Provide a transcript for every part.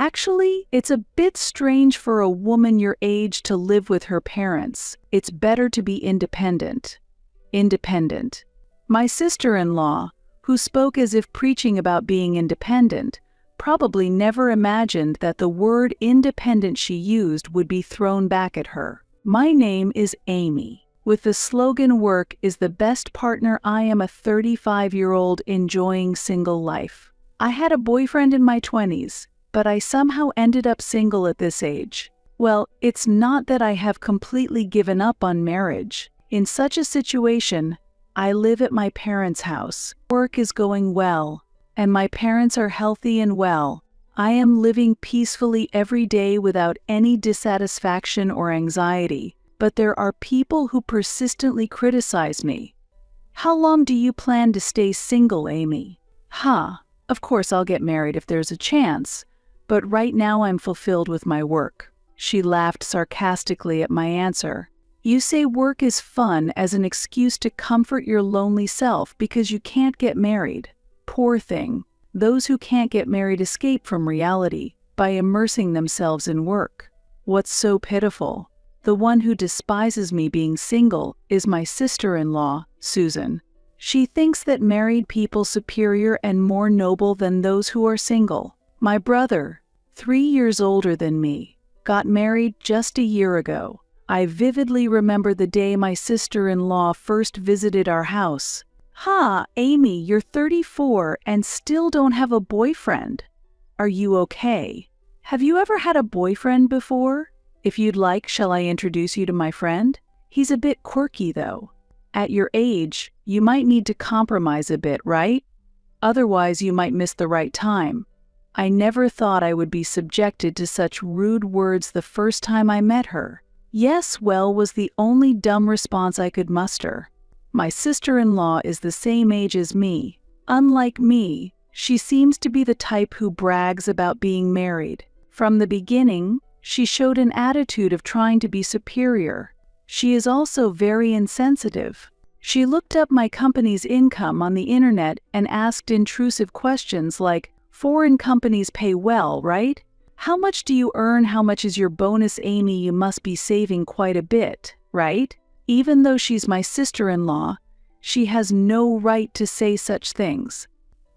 Actually, it's a bit strange for a woman your age to live with her parents. It's better to be independent. Independent. My sister-in-law, who spoke as if preaching about being independent, probably never imagined that the word independent she used would be thrown back at her. My name is Amy. With the slogan "Work is the best partner," I am a 35-year-old enjoying single life. I had a boyfriend in my 20s, but I somehow ended up single at this age. Well, it's not that I have completely given up on marriage. In such a situation, I live at my parents' house. Work is going well, and my parents are healthy and well. I am living peacefully every day without any dissatisfaction or anxiety, but there are people who persistently criticize me. How long do you plan to stay single, Amy? Of course I'll get married if there's a chance, but right now I'm fulfilled with my work. She laughed sarcastically at my answer. You say work is fun as an excuse to comfort your lonely self because you can't get married. Poor thing. Those who can't get married escape from reality by immersing themselves in work. What's so pitiful? The one who despises me being single is my sister-in-law, Susan. She thinks that married people superior and more noble than those who are single. My brother, 3 years older than me, got married just a year ago. I vividly remember the day my sister-in-law first visited our house. Amy, you're 34 and still don't have a boyfriend. Are you okay? Have you ever had a boyfriend before? If you'd like, shall I introduce you to my friend? He's a bit quirky, though. At your age, you might need to compromise a bit, right? Otherwise, you might miss the right time. I never thought I would be subjected to such rude words the first time I met her. Yes, well, was the only dumb response I could muster. My sister-in-law is the same age as me. Unlike me, she seems to be the type who brags about being married. From the beginning, she showed an attitude of trying to be superior. She is also very insensitive. She looked up my company's income on the internet and asked intrusive questions like, "Foreign companies pay well, right? How much do you earn? How much is your bonus, Amy? You must be saving quite a bit, right?" Even though she's my sister-in-law, she has no right to say such things.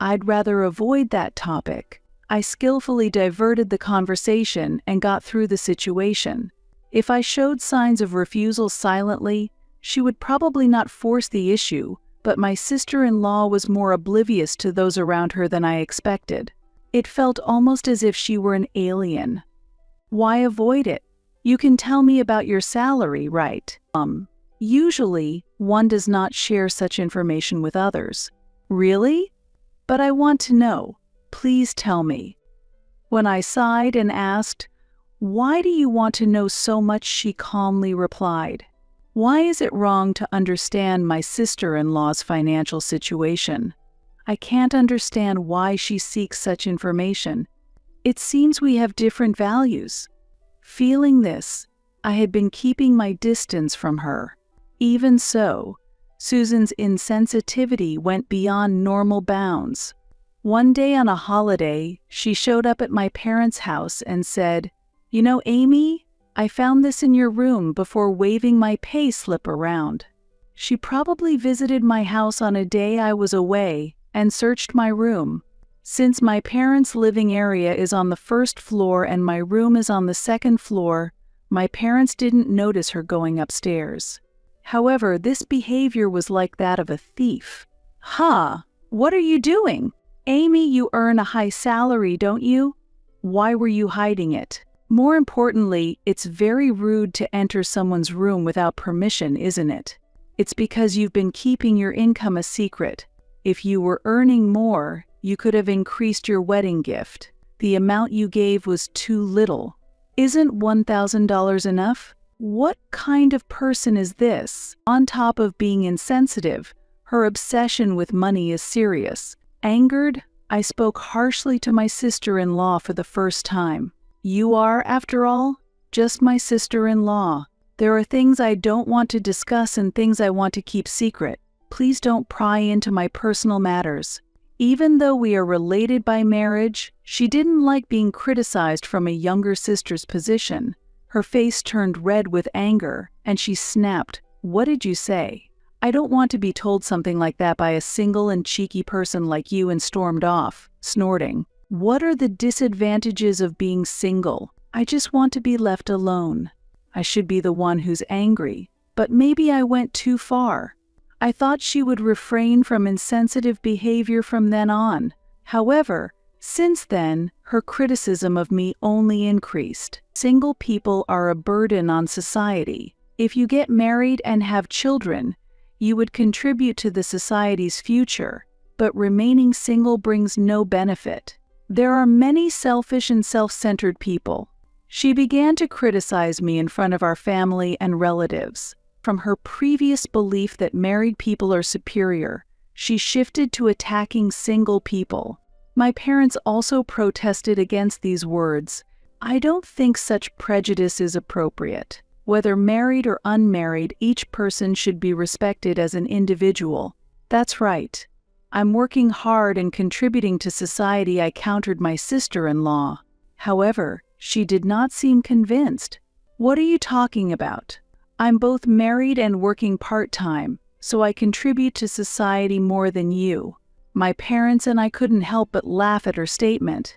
I'd rather avoid that topic. I skillfully diverted the conversation and got through the situation. If I showed signs of refusal silently, she would probably not force the issue, but my sister-in-law was more oblivious to those around her than I expected. It felt almost as if she were an alien. Why avoid it? You can tell me about your salary, right? Usually, one does not share such information with others. Really? But I want to know. Please tell me. When I sighed and asked, "Why do you want to know so much?" she calmly replied, "Why is it wrong to understand my sister-in-law's financial situation? I can't understand why she seeks such information. It seems we have different values." Feeling this, I had been keeping my distance from her. Even so, Susan's insensitivity went beyond normal bounds. One day on a holiday, she showed up at my parents' house and said, "You know, Amy, I found this in your room," before waving my pay slip around. She probably visited my house on a day I was away and searched my room. Since my parents' living area is on the first floor and my room is on the second floor, my parents didn't notice her going upstairs. However, this behavior was like that of a thief. What are you doing? Amy, you earn a high salary, don't you? Why were you hiding it? More importantly, it's very rude to enter someone's room without permission, isn't it? It's because you've been keeping your income a secret. If you were earning more, you could have increased your wedding gift. The amount you gave was too little. Isn't $1,000 enough? What kind of person is this? On top of being insensitive, her obsession with money is serious. Angered, I spoke harshly to my sister-in-law for the first time. You are, after all, just my sister-in-law. There are things I don't want to discuss and things I want to keep secret. Please don't pry into my personal matters. Even though we are related by marriage, she didn't like being criticized from a younger sister's position. Her face turned red with anger, and she snapped, "What did you say? I don't want to be told something like that by a single and cheeky person like you," and stormed off, snorting. "What are the disadvantages of being single? I just want to be left alone." I should be the one who's angry, but maybe I went too far. I thought she would refrain from insensitive behavior from then on. However, since then, her criticism of me only increased. Single people are a burden on society. If you get married and have children, you would contribute to the society's future, but remaining single brings no benefit. There are many selfish and self-centered people. She began to criticize me in front of our family and relatives. From her previous belief that married people are superior, she shifted to attacking single people. My parents also protested against these words. I don't think such prejudice is appropriate. Whether married or unmarried, each person should be respected as an individual. That's right. I'm working hard and contributing to society, I countered my sister-in-law. However, she did not seem convinced. What are you talking about? I'm both married and working part-time, so I contribute to society more than you. My parents and I couldn't help but laugh at her statement.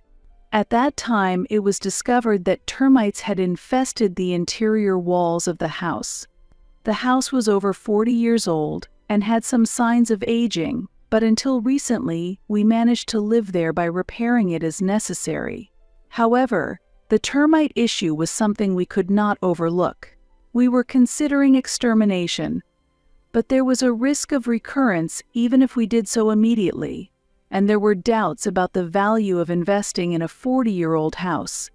At that time, it was discovered that termites had infested the interior walls of the house. The house was over 40 years old and had some signs of aging, but until recently, we managed to live there by repairing it as necessary. However, the termite issue was something we could not overlook. We were considering extermination, but there was a risk of recurrence even if we did so immediately, and there were doubts about the value of investing in a 40-year-old house.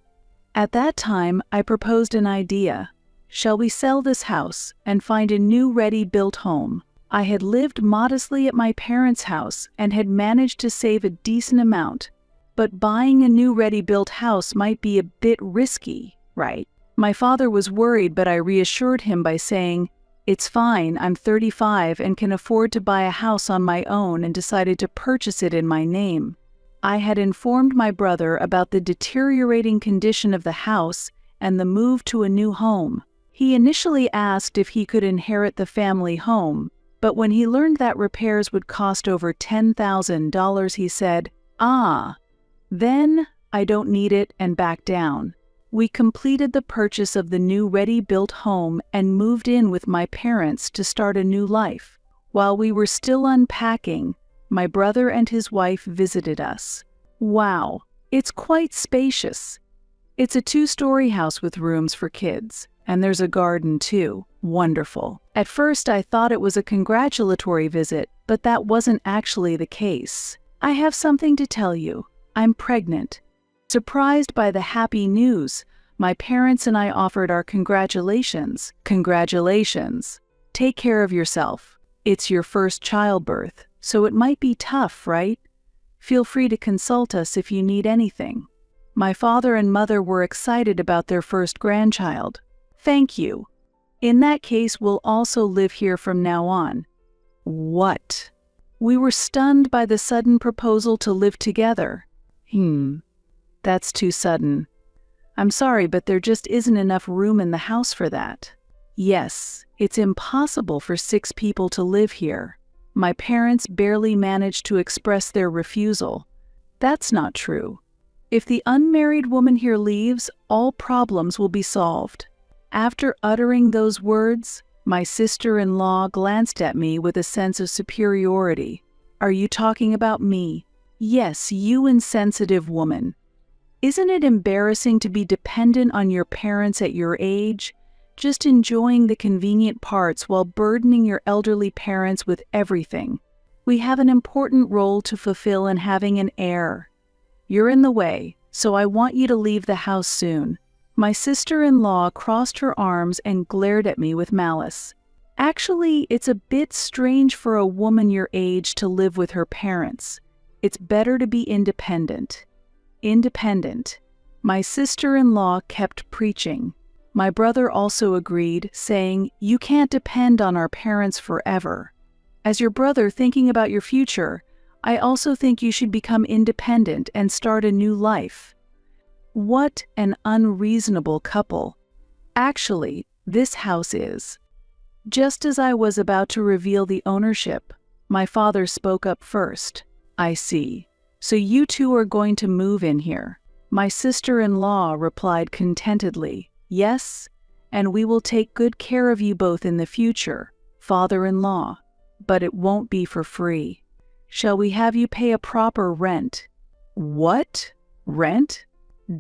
At that time, I proposed an idea. Shall we sell this house and find a new ready-built home? I had lived modestly at my parents' house and had managed to save a decent amount, but buying a new ready-built house might be a bit risky, right? My father was worried, but I reassured him by saying, "It's fine, I'm 35 and can afford to buy a house on my own," and decided to purchase it in my name. I had informed my brother about the deteriorating condition of the house and the move to a new home. He initially asked if he could inherit the family home, but when he learned that repairs would cost over $10,000, he said, then I don't need it, and backed down. We completed the purchase of the new ready-built home and moved in with my parents to start a new life. While we were still unpacking, my brother and his wife visited us. Wow, it's quite spacious. It's a 2-story house with rooms for kids, and there's a garden too. Wonderful. At first I thought it was a congratulatory visit, but that wasn't actually the case. I have something to tell you. I'm pregnant. Surprised by the happy news, my parents and I offered our congratulations. Congratulations. Take care of yourself. It's your first childbirth, so it might be tough, right? Feel free to consult us if you need anything. My father and mother were excited about their first grandchild. Thank you. In that case, we'll also live here from now on. What? We were stunned by the sudden proposal to live together. That's too sudden. I'm sorry, but there just isn't enough room in the house for that. Yes, it's impossible for 6 people to live here. My parents barely managed to express their refusal. That's not true. If the unmarried woman here leaves, all problems will be solved. After uttering those words, my sister-in-law glanced at me with a sense of superiority. Are you talking about me? Yes, you insensitive woman. Isn't it embarrassing to be dependent on your parents at your age, just enjoying the convenient parts while burdening your elderly parents with everything? We have an important role to fulfill in having an heir. You're in the way, so I want you to leave the house soon. My sister-in-law crossed her arms and glared at me with malice. Actually, it's a bit strange for a woman your age to live with her parents. It's better to be independent. Independent. My sister-in-law kept preaching. My brother also agreed, saying, "You can't depend on our parents forever. As your brother thinking about your future, I also think you should become independent and start a new life." What an unreasonable couple. Actually, this house is. Just as I was about to reveal the ownership, my father spoke up first. "I see. So you two are going to move in here." My sister-in-law replied contentedly, "Yes, and we will take good care of you both in the future, father-in-law. But it won't be for free. Shall we have you pay a proper rent?" "What? Rent?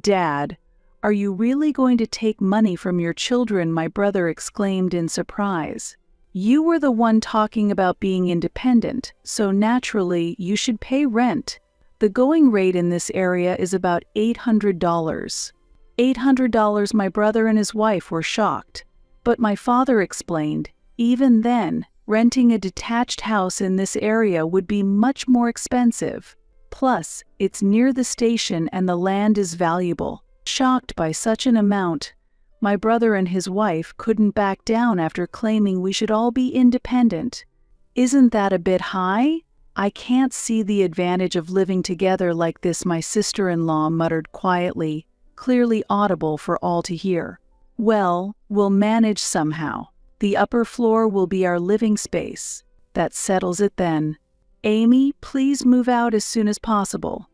Dad, are you really going to take money from your children?" my brother exclaimed in surprise. "You were the one talking about being independent, so naturally you should pay rent. The going rate in this area is about $800. $800, my brother and his wife were shocked. But my father explained, even then, renting a detached house in this area would be much more expensive. Plus, it's near the station and the land is valuable. Shocked by such an amount, my brother and his wife couldn't back down after claiming we should all be independent. "Isn't that a bit high? I can't see the advantage of living together like this," my sister-in-law muttered quietly, clearly audible for all to hear. "Well, we'll manage somehow. The upper floor will be our living space. That settles it then. Amy, please move out as soon as possible.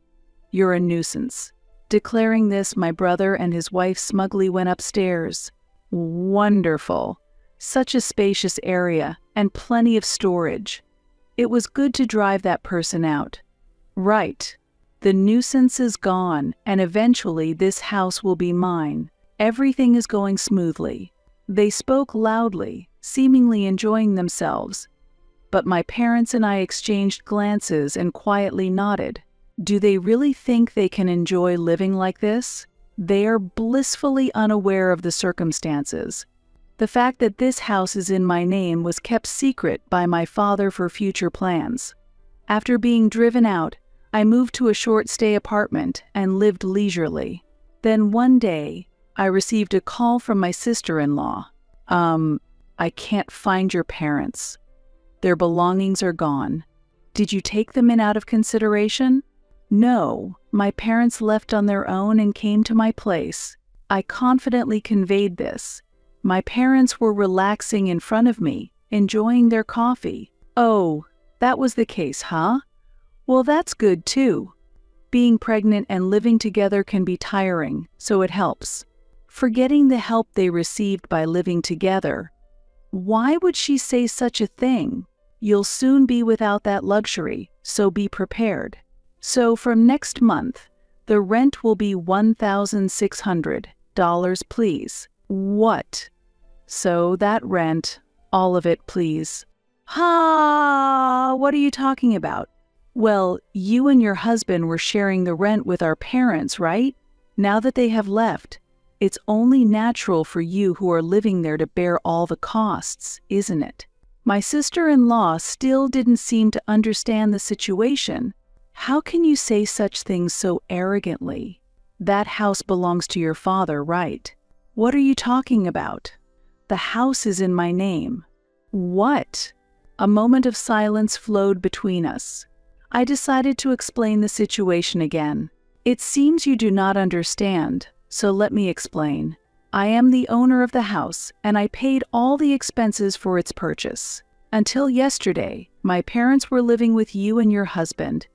You're a nuisance." Declaring this, my brother and his wife smugly went upstairs. Wonderful. Such a spacious area, and plenty of storage. It was good to drive that person out. Right. The nuisance is gone, and eventually this house will be mine. Everything is going smoothly. They spoke loudly, seemingly enjoying themselves. But my parents and I exchanged glances and quietly nodded. Do they really think they can enjoy living like this? They are blissfully unaware of the circumstances. The fact that this house is in my name was kept secret by my father for future plans. After being driven out, I moved to a short-stay apartment and lived leisurely. Then one day, I received a call from my sister-in-law. I can't find your parents. Their belongings are gone. Did you take them in out of consideration?" "No, my parents left on their own and came to my place." I confidently conveyed this. My parents were relaxing in front of me, enjoying their coffee. "Oh, that was the case, huh? Well, that's good too. Being pregnant and living together can be tiring, so it helps." Forgetting the help they received by living together. Why would she say such a thing? You'll soon be without that luxury, so be prepared. So from next month, the rent will be $1,600, please. What? So that rent, all of it, please. Ha! What are you talking about? Well, you and your husband were sharing the rent with our parents, right? Now that they have left, it's only natural for you who are living there to bear all the costs, isn't it? My sister-in-law still didn't seem to understand the situation. How can you say such things so arrogantly? That house belongs to your father, right? What are you talking about? The house is in my name. What? A moment of silence flowed between us. I decided to explain the situation again. It seems you do not understand, so let me explain. I am the owner of the house, and I paid all the expenses for its purchase. Until yesterday, my parents were living with you and your husband,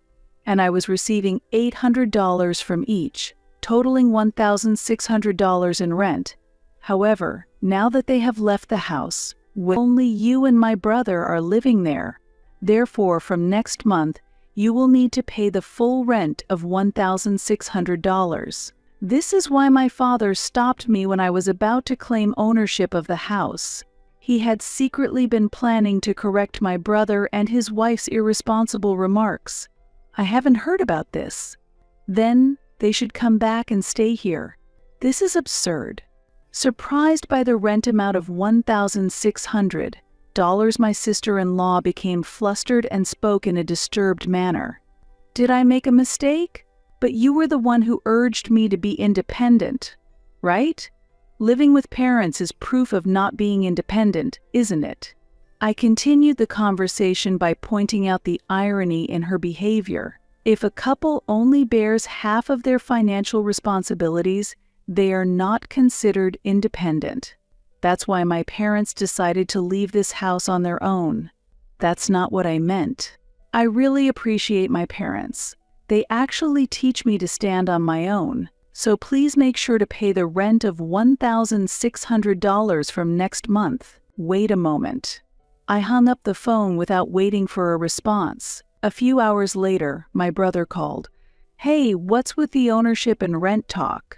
and I was receiving $800 from each, totaling $1,600 in rent. However, now that they have left the house, only you and my brother are living there. Therefore, from next month, you will need to pay the full rent of $1,600. This is why my father stopped me when I was about to claim ownership of the house. He had secretly been planning to correct my brother and his wife's irresponsible remarks. I haven't heard about this. Then they should come back and stay here. This is absurd. Surprised by the rent amount of $1,600, my sister-in-law became flustered and spoke in a disturbed manner. Did I make a mistake? But you were the one who urged me to be independent, right? Living with parents is proof of not being independent, isn't it? I continued the conversation by pointing out the irony in her behavior. If a couple only bears half of their financial responsibilities, they are not considered independent. That's why my parents decided to leave this house on their own. That's not what I meant. I really appreciate my parents. They actually teach me to stand on my own, so please make sure to pay the rent of $1,600 from next month. Wait a moment. I hung up the phone without waiting for a response. A few hours later, my brother called. "Hey, what's with the ownership and rent talk?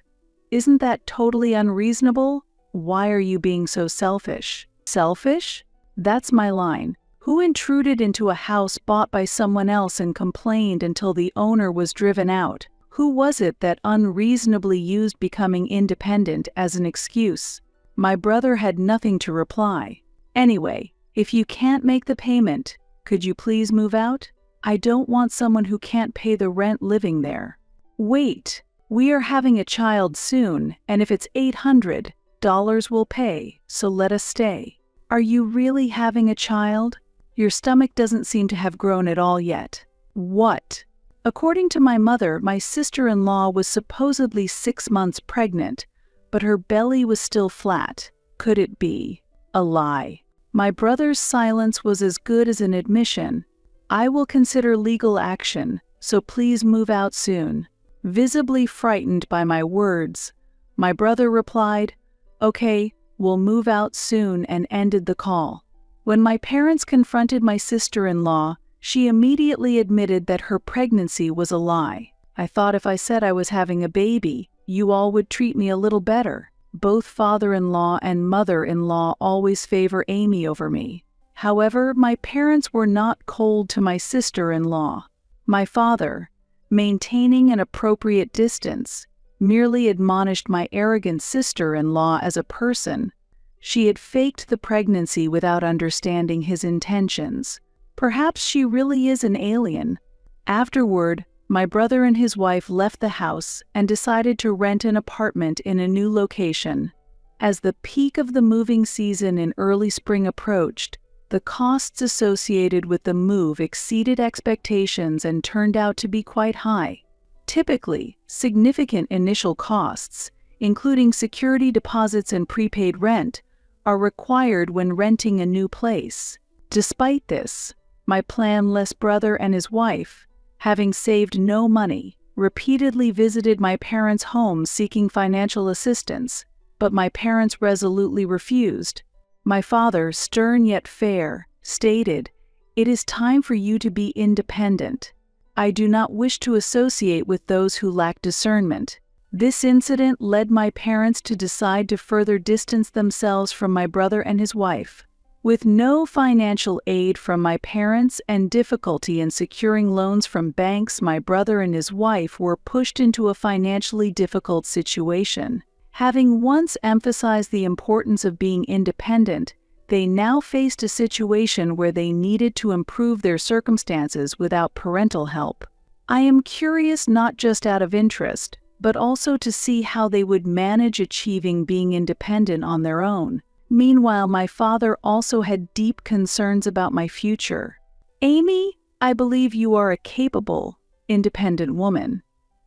Isn't that totally unreasonable? Why are you being so selfish?" Selfish? That's my line. Who intruded into a house bought by someone else and complained until the owner was driven out? Who was it that unreasonably used becoming independent as an excuse? My brother had nothing to reply. "Anyway, if you can't make the payment, could you please move out? I don't want someone who can't pay the rent living there." "Wait, we are having a child soon, and if it's $800, we'll pay, so let us stay." "Are you really having a child? Your stomach doesn't seem to have grown at all yet." "What?" According to my mother, my sister-in-law was supposedly 6 months pregnant, but her belly was still flat. Could it be a lie? My brother's silence was as good as an admission. "I will consider legal action, so please move out soon." Visibly frightened by my words, my brother replied, "Okay, we'll move out soon," and ended the call. When my parents confronted my sister-in-law, she immediately admitted that her pregnancy was a lie. "I thought if I said I was having a baby, you all would treat me a little better." Both father-in-law and mother-in-law always favor Amy over me. However, my parents were not cold to my sister-in-law. My father, maintaining an appropriate distance, merely admonished my arrogant sister-in-law as a person. She had faked the pregnancy without understanding his intentions. Perhaps she really is an alien. Afterward, my brother and his wife left the house and decided to rent an apartment in a new location. As the peak of the moving season in early spring approached, the costs associated with the move exceeded expectations and turned out to be quite high. Typically, significant initial costs, including security deposits and prepaid rent, are required when renting a new place. Despite this, my planless brother and his wife, having saved no money, repeatedly visited my parents' home seeking financial assistance, but my parents resolutely refused. My father, stern yet fair, stated, "It is time for you to be independent. I do not wish to associate with those who lack discernment." This incident led my parents to decide to further distance themselves from my brother and his wife. With no financial aid from my parents and difficulty in securing loans from banks, my brother and his wife were pushed into a financially difficult situation. Having once emphasized the importance of being independent, they now faced a situation where they needed to improve their circumstances without parental help. I am curious not just out of interest, but also to see how they would manage achieving being independent on their own. Meanwhile, my father also had deep concerns about my future. "Amy, I believe you are a capable, independent woman.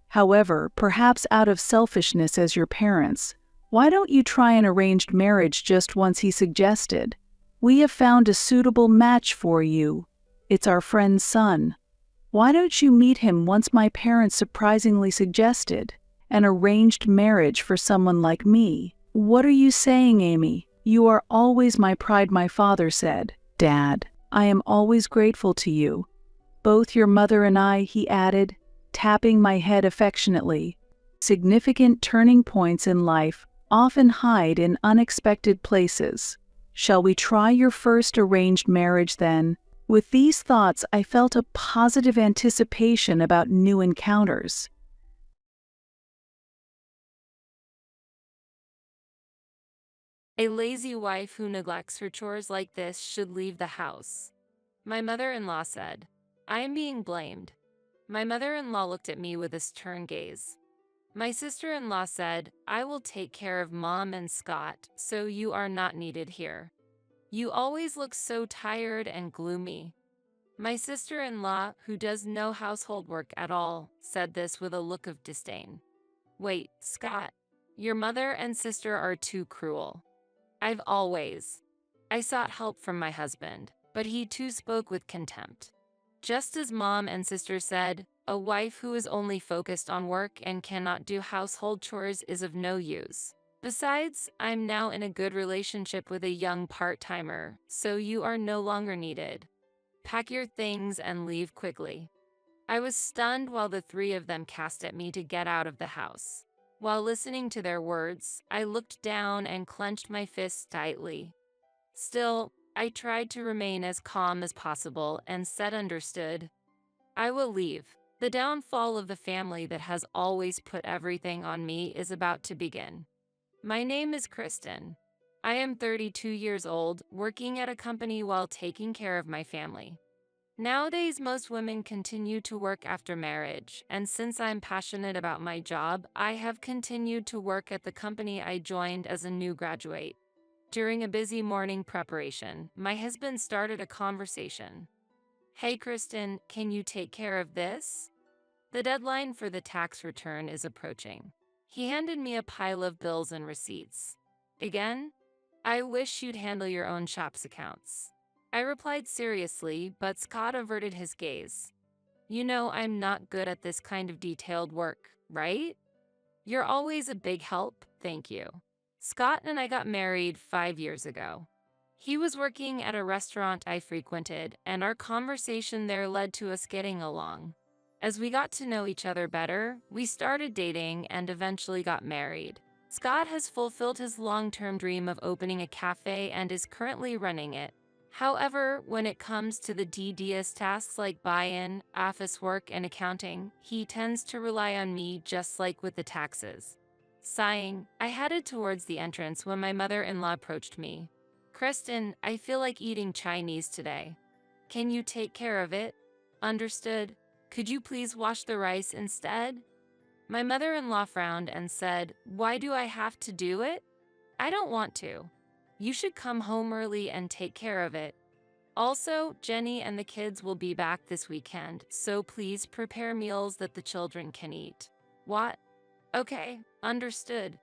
However, perhaps out of selfishness as your parents, why don't you try an arranged marriage just once?" he suggested. "We have found a suitable match for you. It's our friend's son. Why don't you meet him once?" my parents surprisingly suggested. "An arranged marriage for someone like me." "What are you saying, Amy? You are always my pride," my father said. "Dad, I am always grateful to you. Both your mother and I," he added, tapping my head affectionately. Significant turning points in life often hide in unexpected places. Shall we try your first arranged marriage then? With these thoughts, I felt a positive anticipation about new encounters. A lazy wife who neglects her chores like this should leave the house. My mother-in-law said, "I am being blamed." My mother-in-law looked at me with a stern gaze. My sister-in-law said, "I will take care of Mom and Scott, so you are not needed here." You always look so tired and gloomy. My sister-in-law, who does no household work at all, said this with a look of disdain. Wait, Scott. Your mother and sister are too cruel. I sought help from my husband, but he too spoke with contempt. Just as mom and sister said, a wife who is only focused on work and cannot do household chores is of no use. Besides, I'm now in a good relationship with a young part-timer, so you are no longer needed. Pack your things and leave quickly. I was stunned while the three of them cast at me to get out of the house. While listening to their words, I looked down and clenched my fists tightly. Still, I tried to remain as calm as possible and said understood. I will leave. The downfall of the family that has always put everything on me is about to begin. My name is Kristen. I am 32 years old, working at a company while taking care of my family. Nowadays, most women continue to work after marriage, and since I'm passionate about my job, I have continued to work at the company I joined as a new graduate. During a busy morning preparation, my husband started a conversation. Hey Kristen, can you take care of this? The deadline for the tax return is approaching. He handed me a pile of bills and receipts. Again? I wish you'd handle your own shop's accounts. I replied seriously, but Scott averted his gaze. You know I'm not good at this kind of detailed work, right? You're always a big help, thank you. Scott and I got married 5 years ago. He was working at a restaurant I frequented, and our conversation there led to us getting along. As we got to know each other better, we started dating and eventually got married. Scott has fulfilled his long-term dream of opening a cafe and is currently running it. However, when it comes to the tedious tasks like buy-in, office work, and accounting, he tends to rely on me just like with the taxes. Sighing, I headed towards the entrance when my mother-in-law approached me. Kristen, I feel like eating Chinese today. Can you take care of it? Understood. Could you please wash the rice instead? My mother-in-law frowned and said, Why do I have to do it? I don't want to. You should come home early and take care of it. Also, Jenny and the kids will be back this weekend, so please prepare meals that the children can eat. What? Okay, understood.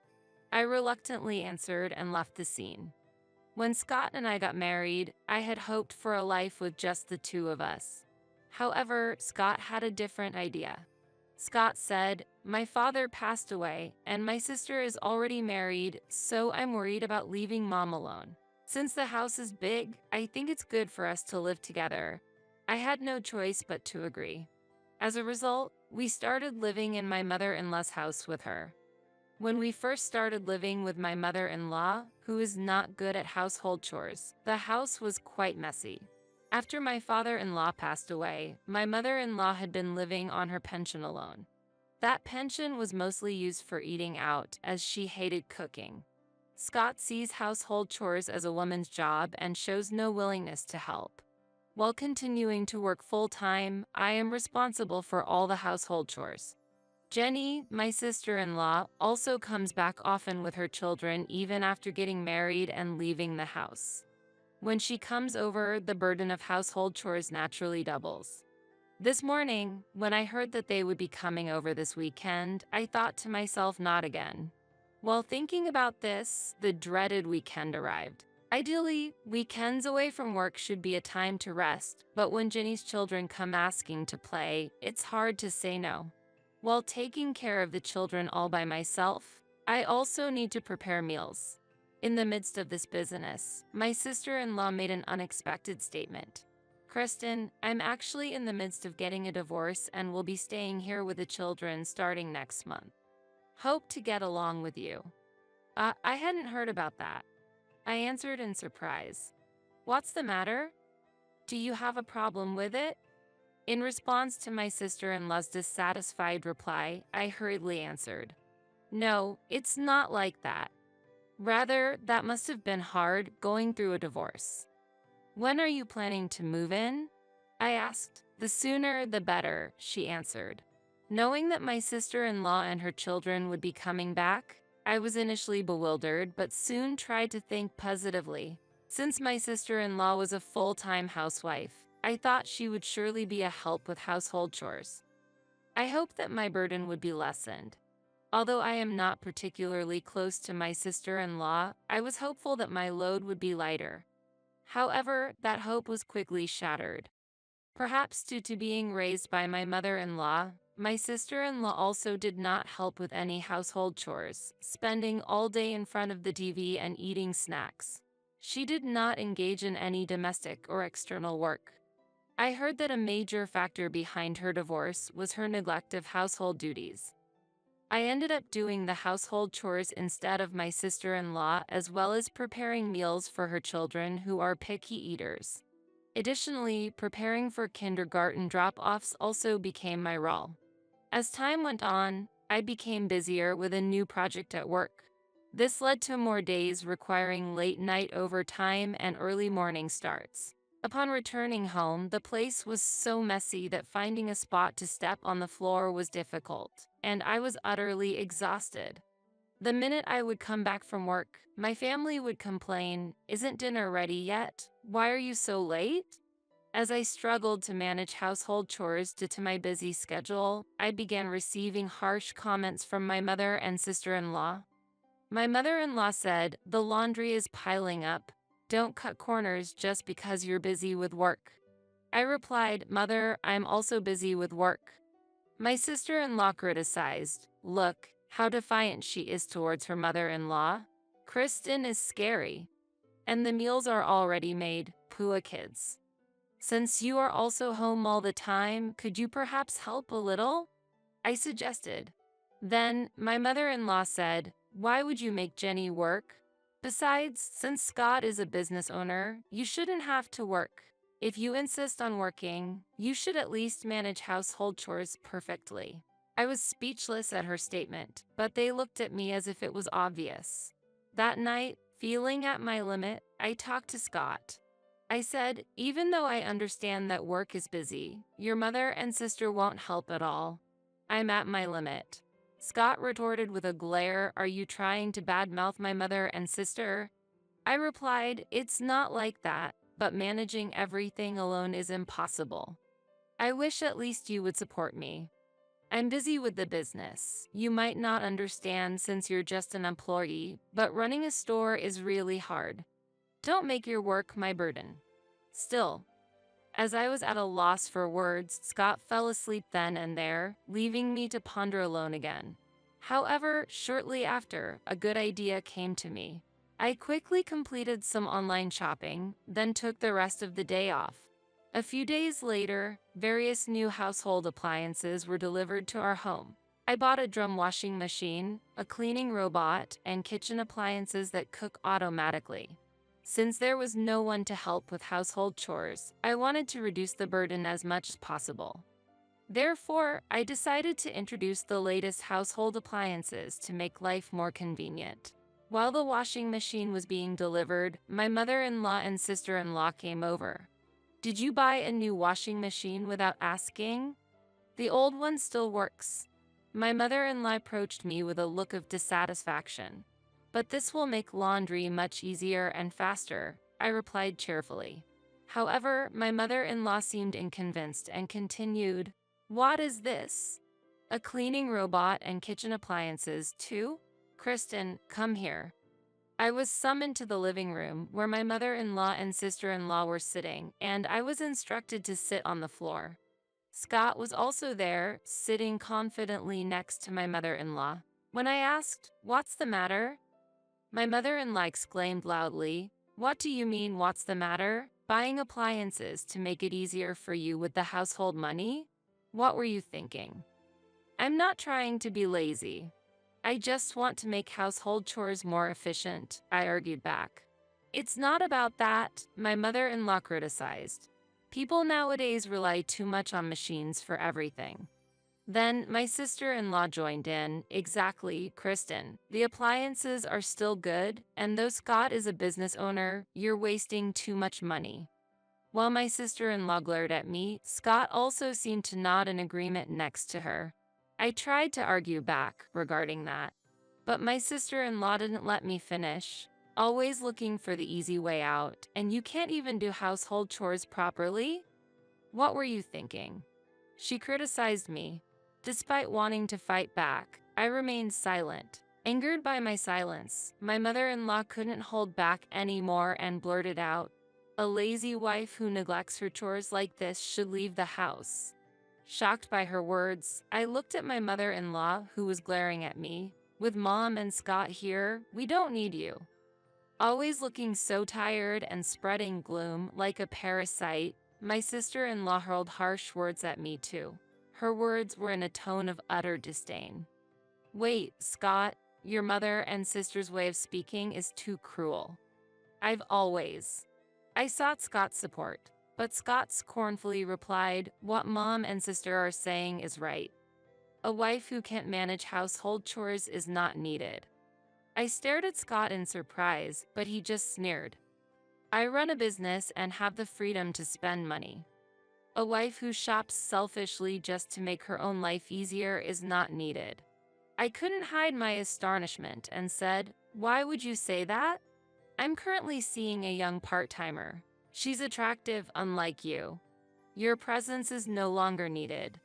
I reluctantly answered and left the scene. When Scott and I got married, I had hoped for a life with just the two of us. However, Scott had a different idea. Scott said, My father passed away, and my sister is already married, so I'm worried about leaving mom alone. Since the house is big, I think it's good for us to live together. I had no choice but to agree. As a result, we started living in my mother-in-law's house with her. When we first started living with my mother-in-law, who is not good at household chores, the house was quite messy. After my father-in-law passed away, my mother-in-law had been living on her pension alone. That pension was mostly used for eating out, as she hated cooking. Scott sees household chores as a woman's job and shows no willingness to help. While continuing to work full-time, I am responsible for all the household chores. Jenny, my sister-in-law, also comes back often with her children even after getting married and leaving the house. When she comes over, the burden of household chores naturally doubles. This morning, when I heard that they would be coming over this weekend, I thought to myself, not again. While thinking about this, the dreaded weekend arrived. Ideally, weekends away from work should be a time to rest, but when Jenny's children come asking to play, it's hard to say no. While taking care of the children all by myself, I also need to prepare meals. In the midst of this business, my sister-in-law made an unexpected statement. Kristen, I'm actually in the midst of getting a divorce and will be staying here with the children starting next month. Hope to get along with you. I hadn't heard about that. I answered in surprise. What's the matter? Do you have a problem with it? In response to my sister-in-law's dissatisfied reply, I hurriedly answered. No, it's not like that. Rather, that must have been hard going through a divorce. When are you planning to move in? I asked. The sooner, the better, she answered. Knowing that my sister-in-law and her children would be coming back, I was initially bewildered but soon tried to think positively. Since my sister-in-law was a full-time housewife, I thought she would surely be a help with household chores. I hoped that my burden would be lessened. Although I am not particularly close to my sister-in-law, I was hopeful that my load would be lighter. However, that hope was quickly shattered. Perhaps due to being raised by my mother-in-law, my sister-in-law also did not help with any household chores, spending all day in front of the TV and eating snacks. She did not engage in any domestic or external work. I heard that a major factor behind her divorce was her neglect of household duties. I ended up doing the household chores instead of my sister-in-law, as well as preparing meals for her children who are picky eaters. Additionally, preparing for kindergarten drop-offs also became my role. As time went on, I became busier with a new project at work. This led to more days requiring late-night overtime and early morning starts. Upon returning home, the place was so messy that finding a spot to step on the floor was difficult, and I was utterly exhausted. The minute I would come back from work, my family would complain, "Isn't dinner ready yet? Why are you so late?" As I struggled to manage household chores due to my busy schedule, I began receiving harsh comments from my mother and sister-in-law. My mother-in-law said, "The laundry is piling up. Don't cut corners just because you're busy with work." I replied, "Mother, I'm also busy with work." My sister-in-law criticized, "Look how defiant she is towards her mother-in-law. Kristen is scary. And the meals are already made, poor kids. Since you are also home all the time, could you perhaps help a little?" I suggested. Then, my mother-in-law said, "Why would you make Jenny work? Besides, since Scott is a business owner, you shouldn't have to work. If you insist on working, you should at least manage household chores perfectly." I was speechless at her statement, but they looked at me as if it was obvious. That night, feeling at my limit, I talked to Scott. I said, "Even though I understand that work is busy, your mother and sister won't help at all. I'm at my limit." Scott retorted with a glare, "Are you trying to badmouth my mother and sister?" I replied, "It's not like that, but managing everything alone is impossible. I wish at least you would support me. I'm busy with the business. You might not understand since you're just an employee, but running a store is really hard. Don't make your work my burden." Still, as I was at a loss for words, Scott fell asleep then and there, leaving me to ponder alone again. However, shortly after, a good idea came to me. I quickly completed some online shopping, then took the rest of the day off. A few days later, various new household appliances were delivered to our home. I bought a drum washing machine, a cleaning robot, and kitchen appliances that cook automatically. Since there was no one to help with household chores, I wanted to reduce the burden as much as possible. Therefore, I decided to introduce the latest household appliances to make life more convenient. While the washing machine was being delivered, my mother-in-law and sister-in-law came over. "Did you buy a new washing machine without asking? The old one still works." My mother-in-law approached me with a look of dissatisfaction. "But this will make laundry much easier and faster," I replied cheerfully. However, my mother-in-law seemed unconvinced and continued, "What is this? A cleaning robot and kitchen appliances, too? Kristen, come here." I was summoned to the living room where my mother-in-law and sister-in-law were sitting, and I was instructed to sit on the floor. Scott was also there, sitting confidently next to my mother-in-law. When I asked, "What's the matter?" my mother-in-law exclaimed loudly, "What do you mean, what's the matter? Buying appliances to make it easier for you with the household money? What were you thinking?" "I'm not trying to be lazy. I just want to make household chores more efficient," I argued back. "It's not about that," my mother-in-law criticized. "People nowadays rely too much on machines for everything." Then my sister-in-law joined in, "Exactly, Kristen. The appliances are still good, and though Scott is a business owner, you're wasting too much money." While my sister-in-law glared at me, Scott also seemed to nod in agreement next to her. I tried to argue back regarding that, but my sister-in-law didn't let me finish. Always looking for the easy way out, and you can't even do household chores properly? What were you thinking? She criticized me. Despite wanting to fight back, I remained silent. Angered by my silence, my mother-in-law couldn't hold back anymore and blurted out, "A lazy wife who neglects her chores like this should leave the house." Shocked by her words, I looked at my mother-in-law, who was glaring at me. "With Mom and Scott here, we don't need you." Always looking so tired and spreading gloom like a parasite, my sister-in-law hurled harsh words at me too. Her words were in a tone of utter disdain. "Wait, Scott, your mother and sister's way of speaking is too cruel. I've always." I sought Scott's support, but Scott scornfully replied, "What Mom and sister are saying is right. A wife who can't manage household chores is not needed." I stared at Scott in surprise, but he just sneered. "I run a business and have the freedom to spend money. A wife who shops selfishly just to make her own life easier is not needed." I couldn't hide my astonishment and said, "Why would you say that? I'm currently seeing a young part-timer. She's attractive, unlike you. Your presence is no longer needed.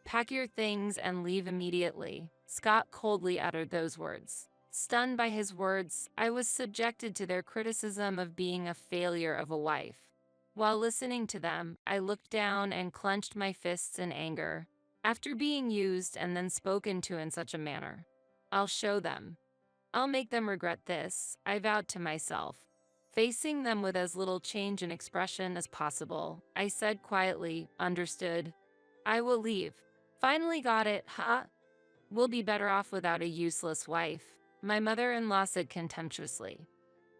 Pack your things and leave immediately." Scott coldly uttered those words. Stunned by his words, I was subjected to their criticism of being a failure of a wife. While listening to them, I looked down and clenched my fists in anger. After being used and then spoken to in such a manner, "I'll show them. I'll make them regret this," I vowed to myself. Facing them with as little change in expression as possible, I said quietly, "Understood. I will leave." "Finally got it, huh? We'll be better off without a useless wife," my mother-in-law said contemptuously.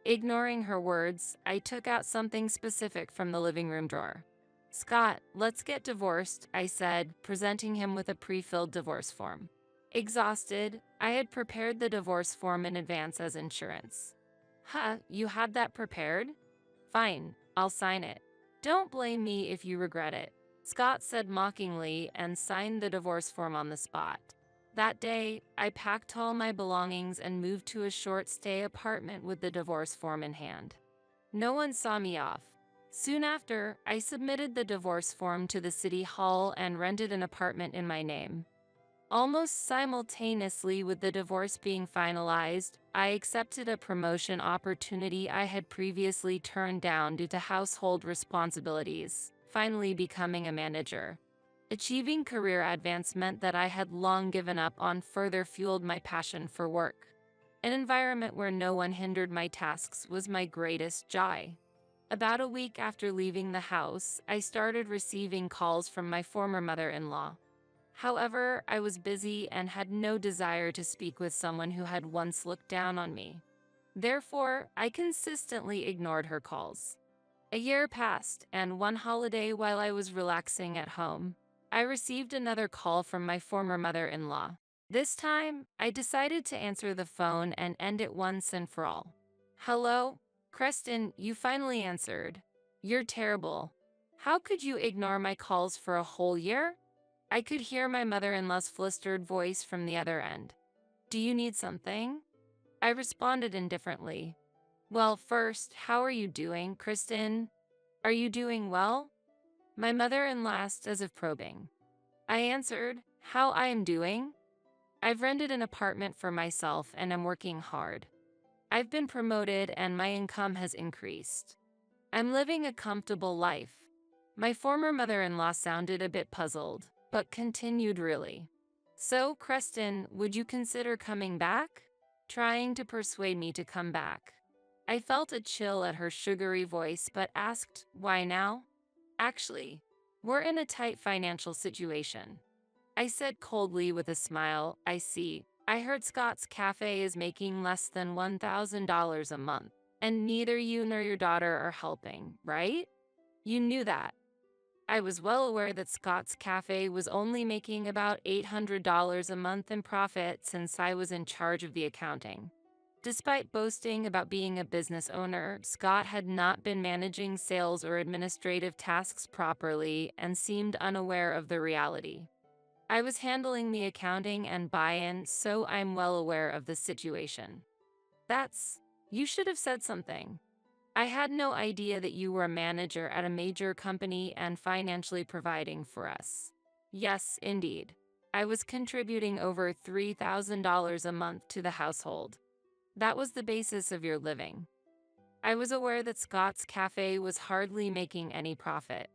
Ignoring her words, I took out something specific from the living room drawer. "Scott, let's get divorced," I said, presenting him with a pre-filled divorce form. Exhausted, I had prepared the divorce form in advance as insurance. "Huh, you had that prepared? Fine, I'll sign it. Don't blame me if you regret it," Scott said mockingly and signed the divorce form on the spot. That day, I packed all my belongings and moved to a short-stay apartment with the divorce form in hand. No one saw me off. Soon after, I submitted the divorce form to the city hall and rented an apartment in my name. Almost simultaneously with the divorce being finalized, I accepted a promotion opportunity I had previously turned down due to household responsibilities, finally becoming a manager. Achieving career advancement that I had long given up on further fueled my passion for work. An environment where no one hindered my tasks was my greatest joy. About a week after leaving the house, I started receiving calls from my former mother-in-law. However, I was busy and had no desire to speak with someone who had once looked down on me. Therefore, I consistently ignored her calls. A year passed, and one holiday while I was relaxing at home, I received another call from my former mother-in-law. This time, I decided to answer the phone and end it once and for all. "Hello? Creston, you finally answered. You're terrible. How could you ignore my calls for a whole year?" I could hear my mother-in-law's flustered voice from the other end. "Do you need something?" I responded indifferently. "Well, first, how are you doing, Kristen? Are you doing well?" My mother-in-law asked as if probing. I answered, "How I am doing? I've rented an apartment for myself and am working hard. I've been promoted and my income has increased. I'm living a comfortable life." My former mother-in-law sounded a bit puzzled, but continued really. "So, Creston, would you consider coming back?" Trying to persuade me to come back. I felt a chill at her sugary voice but asked, "Why now?" "Actually, we're in a tight financial situation," I said coldly with a smile. "I see. I heard Scott's Cafe is making less than $1,000 a month, and neither you nor your daughter are helping, right? You knew that." I was well aware that Scott's Cafe was only making about $800 a month in profit since I was in charge of the accounting. Despite boasting about being a business owner, Scott had not been managing sales or administrative tasks properly and seemed unaware of the reality. I was handling the accounting and buy-in, so I'm well aware of the situation. That's You should have said something. I had no idea that you were a manager at a major company and financially providing for us. Yes, indeed. I was contributing over $3,000 a month to the household. That was the basis of your living. I was aware that Scott's Cafe was hardly making any profit.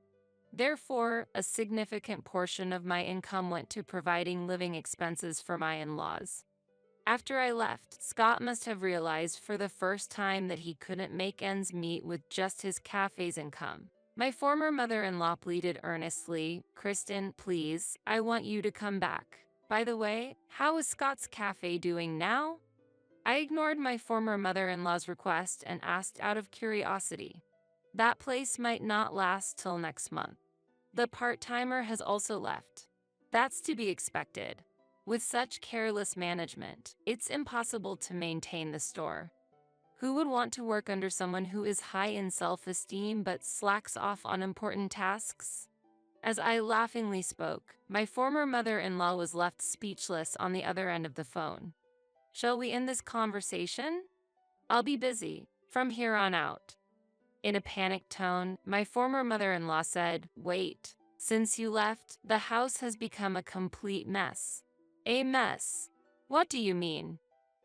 Therefore, a significant portion of my income went to providing living expenses for my in-laws. After I left, Scott must have realized for the first time that he couldn't make ends meet with just his cafe's income. My former mother-in-law pleaded earnestly, "Kristen, please, I want you to come back. By the way, how is Scott's Cafe doing now?" I ignored my former mother-in-law's request and asked out of curiosity. "That place might not last till next month. The part-timer has also left." That's to be expected. With such careless management, it's impossible to maintain the store. Who would want to work under someone who is high in self-esteem but slacks off on important tasks? As I laughingly spoke, my former mother-in-law was left speechless on the other end of the phone. "Shall we end this conversation? I'll be busy from here on out." In a panicked tone, my former mother-in-law said, "Wait. Since you left, the house has become a complete mess." "A mess? What do you mean?"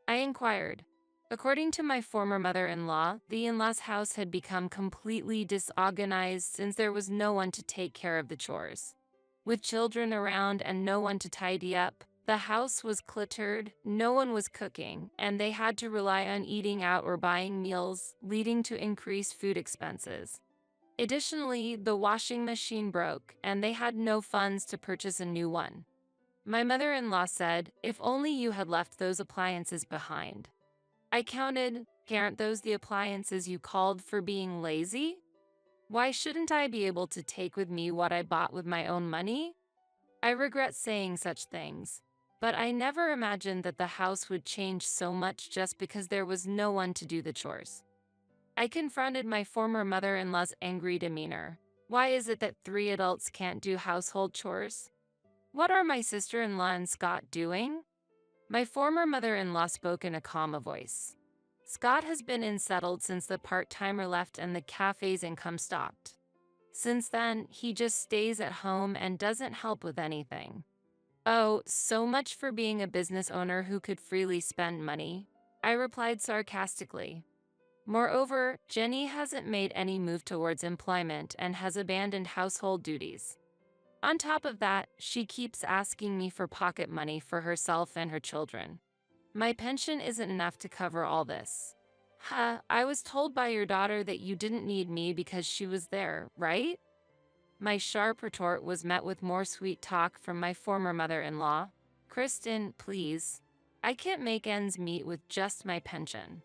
I inquired. According to my former mother-in-law, the in-laws' house had become completely disorganized since there was no one to take care of the chores. With children around and no one to tidy up, the house was cluttered, no one was cooking, and they had to rely on eating out or buying meals, leading to increased food expenses. Additionally, the washing machine broke, and they had no funds to purchase a new one. My mother-in-law said, "If only you had left those appliances behind." I counted, "Aren't those the appliances you called for being lazy? Why shouldn't I be able to take with me what I bought with my own money?" I regret saying such things, but I never imagined that the house would change so much just because there was no one to do the chores. I confronted my former mother-in-law's angry demeanor. "Why is it that 3 adults can't do household chores? What are my sister-in-law and Scott doing?" My former mother-in-law spoke in a calm voice. "Scott has been unsettled since the part-timer left and the cafe's income stopped. Since then, he just stays at home and doesn't help with anything." "Oh, so much for being a business owner who could freely spend money," I replied sarcastically. "Moreover, Jenny hasn't made any move towards employment and has abandoned household duties. On top of that, she keeps asking me for pocket money for herself and her children. My pension isn't enough to cover all this." I was told by your daughter that you didn't need me because she was there, right?" My sharp retort was met with more sweet talk from my former mother-in-law. "Kristen, please. I can't make ends meet with just my pension.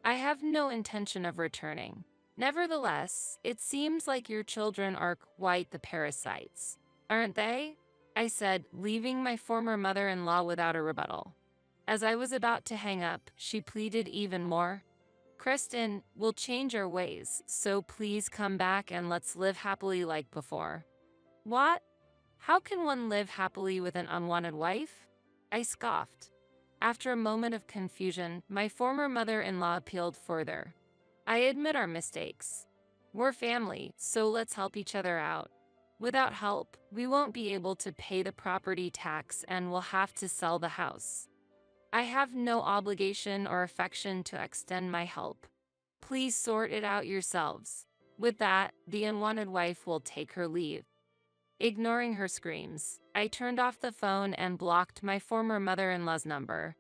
I have no intention of returning. Nevertheless, it seems like your children are quite the parasites, aren't they?" I said, leaving my former mother-in-law without a rebuttal. As I was about to hang up, she pleaded even more. "Kristen, we'll change our ways, so please come back and let's live happily like before." "What? How can one live happily with an unwanted wife?" I scoffed. After a moment of confusion, my former mother-in-law appealed further. "I admit our mistakes. We're family, so let's help each other out. Without help, we won't be able to pay the property tax and we'll have to sell the house. I have no obligation or affection to extend my help. Please sort it out yourselves." With that, the unwanted wife will take her leave. Ignoring her screams, I turned off the phone and blocked my former mother-in-law's number.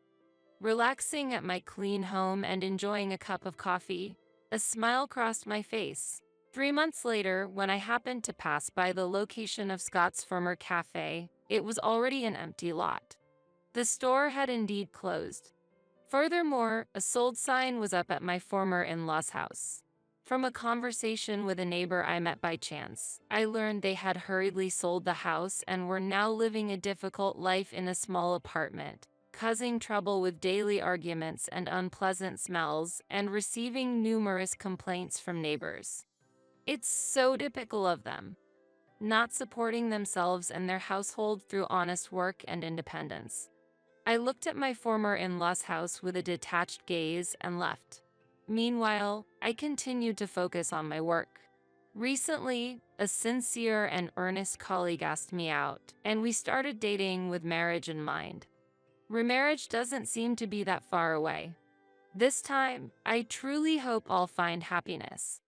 Relaxing at my clean home and enjoying a cup of coffee, a smile crossed my face. 3 months later, when I happened to pass by the location of Scott's former cafe, it was already an empty lot. The store had indeed closed. Furthermore, a sold sign was up at my former in-law's house. From a conversation with a neighbor I met by chance, I learned they had hurriedly sold the house and were now living a difficult life in a small apartment, causing trouble with daily arguments and unpleasant smells, and receiving numerous complaints from neighbors. It's so typical of them, not supporting themselves and their household through honest work and independence. I looked at my former in-law's house with a detached gaze and left. Meanwhile, I continued to focus on my work. Recently, a sincere and earnest colleague asked me out, and we started dating with marriage in mind. Remarriage doesn't seem to be that far away. This time, I truly hope I'll find happiness.